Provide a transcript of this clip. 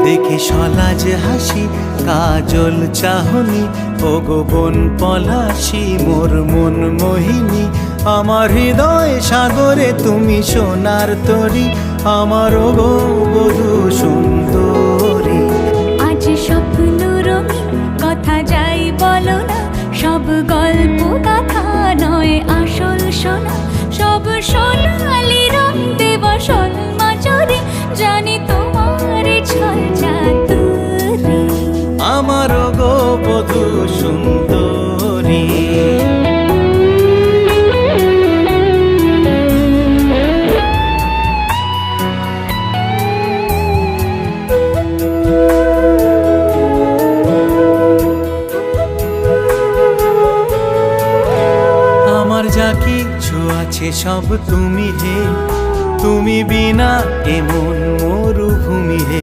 দেখে সলাজ হাসি কাজল চাহনি ও গো বন পলাশি মোর মন মোহিনী। আমার হৃদয় সাগরে তুমি সোনার তরী, আমার ও গো বধূ সুন্দরী। আজ স্বপ্ন রঙিন কথা যাই বলো না, সব গল্প কথা নয় আসল সোনা। সব সোনালি রং দেব সন্মাচরে, জানি তোমার ছল চাতুরী। আমার গো বধূ সুন্দরী। আমার যা কিছু আছে সব তুমি হে, তুমি বিনা এমন মরুভূমি হে।